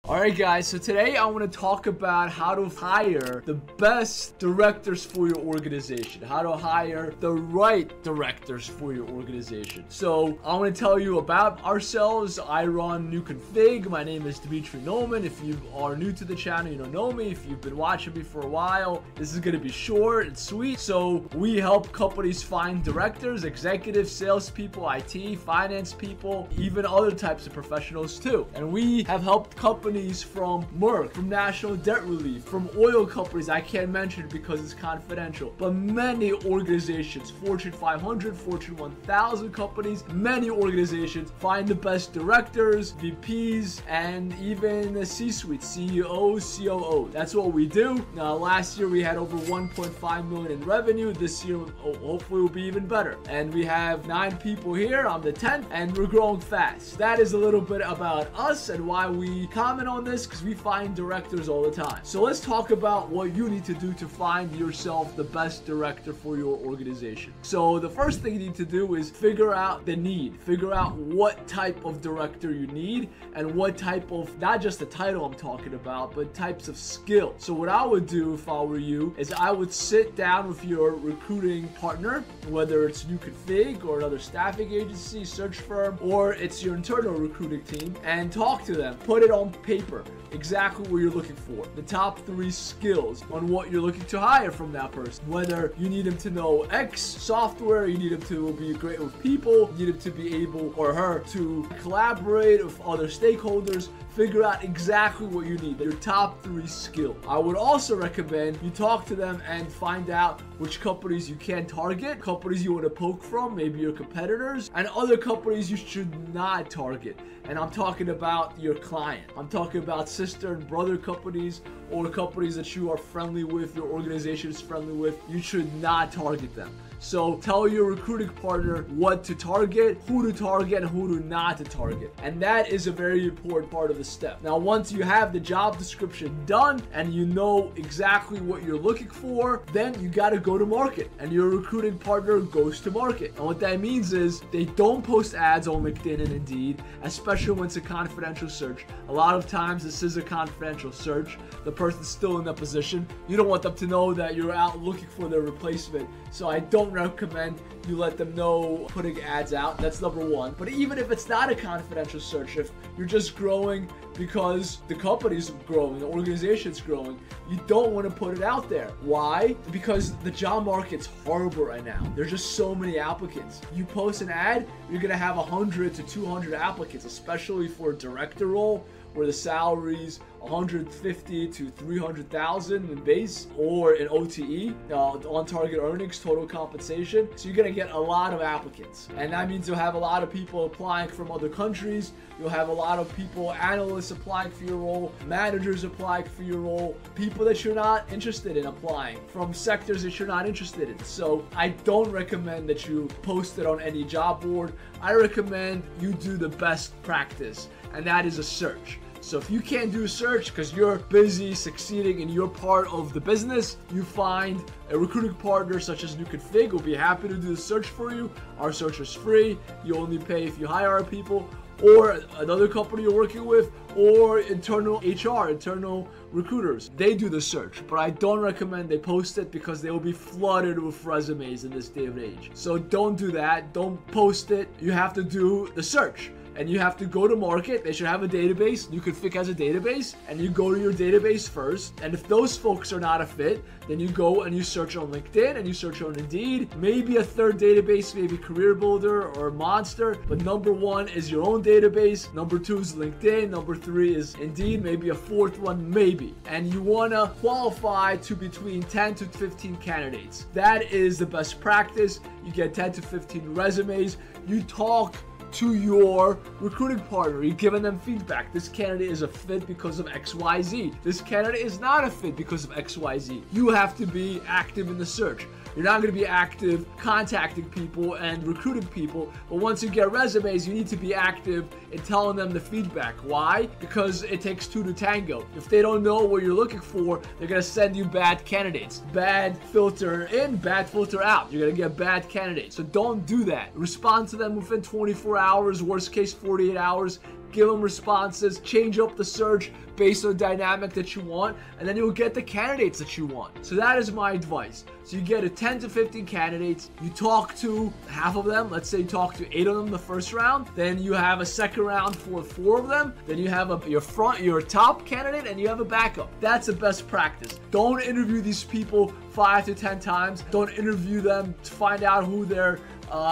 Alright guys, so today I want to talk about how to hire the best directors for your organization. How to hire the right directors for your organization. So I want to tell you about ourselves. I run NewConfig. My name is Dimitri Noman. If you are new to the channel, you don't know me. If you've been watching me for a while, this is going to be short and sweet. So we help companies find directors, executives, salespeople, IT, finance people, even other types of professionals too. And we have helped companies from Merck, from National Debt Relief, from oil companies I can't mention because it's confidential, but many organizations, Fortune 500, Fortune 1000 companies, many organizations find the best directors, VPs, and even the C-suite, CEOs, COOs. That's what we do. Now, last year we had over 1.5 million in revenue. This year, hopefully, will be even better. And we have 9 people here. I'm the 10th, and we're growing fast. That is a little bit about us and why we comment on this, because we find directors all the time. So let's talk about what you need to do to find yourself the best director for your organization. So the first thing you need to do is figure out the need. Figure out what type of director you need and what type of, not just the title I'm talking about, but types of skill. So what I would do if I were you is I would sit down with your recruiting partner, whether it's NewConfig or another staffing agency, search firm, or it's your internal recruiting team, and talk to them. Put it on paper, exactly what you're looking for. The top 3 skills on what you're looking to hire from that person. Whether you need them to know X software, you need them to be great with people, you need them to be able, or her, to collaborate with other stakeholders. Figure out exactly what you need, your top 3 skills. I would also recommend you talk to them and find out which companies you can target, companies you want to poke from, maybe your competitors, and other companies you should not target. And I'm talking about your client. I'm talking about sister and brother companies or companies that you are friendly with, your organization is friendly with. You should not target them. So tell your recruiting partner what to target, who to target, and who to not to target. And that is a very important part of the step. Now, once you have the job description done and you know exactly what you're looking for, then you got to go to market, and your recruiting partner goes to market. And what that means is they don't post ads on LinkedIn and Indeed, especially when it's a confidential search. A lot of times this is a confidential search. The person's still in that position. You don't want them to know that you're out looking for their replacement. So I don't recommend you let them know putting ads out. That's number 1. But even if it's not a confidential search, if you're just growing because the company's growing, the organization's growing, you don't want to put it out there. Why? Because the job market's horrible right now. There's just so many applicants. You post an ad, you're going to have 100 to 200 applicants, especially for a director role, where the salary's 150 to 300,000 in base, or in OTE, on target earnings, total compensation. So you're gonna get a lot of applicants, and that means you'll have a lot of people applying from other countries. You'll have a lot of people, analysts applying for your role, managers applying for your role, people that you're not interested in applying from sectors that you're not interested in. So I don't recommend that you post it on any job board. I recommend you do the best practice, and that is a search. So if you can't do a search because you're busy succeeding in your part of the business, you find a recruiting partner such as NewConfig will be happy to do the search for you. Our search is free. You only pay if you hire our people, or another company you're working with, or internal HR, internal recruiters. They do the search, but I don't recommend they post it because they will be flooded with resumes in this day and age. So don't do that. Don't post it. You have to do the search. And you have to go to market. They should have a database. NewConfig has a database, and you go to your database first. And if those folks are not a fit, then you go and you search on LinkedIn and you search on Indeed. Maybe a third database, maybe Career Builder or Monster. But number 1 is your own database. Number 2 is LinkedIn. Number 3 is Indeed. Maybe a 4th one, maybe. And you want to qualify to between 10 to 15 candidates. That is the best practice. You get 10 to 15 resumes. You talk to your recruiting partner. You're giving them feedback. This candidate is a fit because of XYZ. This candidate is not a fit because of XYZ. You have to be active in the search. You're not going to be active contacting people and recruiting people, but once you get resumes, you need to be active in telling them the feedback. Why? Because it takes 2 to tango. If they don't know what you're looking for, they're going to send you bad candidates. Bad filter in, bad filter out. You're going to get bad candidates. So don't do that. Respond to them within 24 hours, worst case 48 hours. give them responses, change up the search based on the dynamic that you want, and then you'll get the candidates that you want. So that is my advice. So you get a 10 to 15 candidates, you talk to half of them, let's say you talk to 8 of them the first round, then you have a second round for 4 of them, then you have your top candidate, and you have a backup. That's the best practice. Don't interview these people 5 to 10 times. Don't interview them to find out who their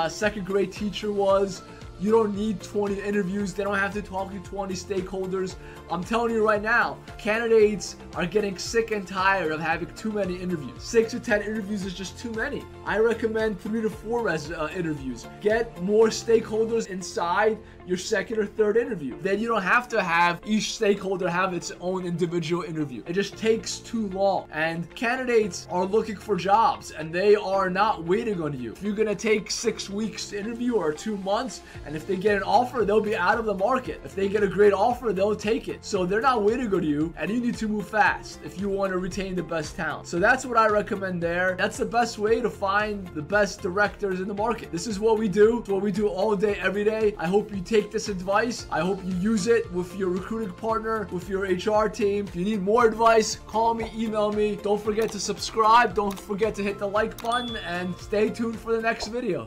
second grade teacher was. You don't need 20 interviews. They don't have to talk to 20 stakeholders. I'm telling you right now, candidates are getting sick and tired of having too many interviews. 6 to 10 interviews is just too many. I recommend 3 to 4 interviews. Get more stakeholders inside your second or third interview. Then you don't have to have each stakeholder have its own individual interview. It just takes too long. And candidates are looking for jobs, and they are not waiting on you. If you're gonna take 6 weeks to interview or 2 months, and if they get an offer, they'll be out of the market. If they get a great offer, they'll take it. So they're not waiting on you, and you need to move fast if you want to retain the best talent. So that's what I recommend there. That's the best way to find the best directors in the market. This is what we do. It's what we do all day, every day. I hope you take this advice. I hope you use it with your recruiting partner, with your HR team. If you need more advice, call me, email me. Don't forget to subscribe. Don't forget to hit the like button, and stay tuned for the next video.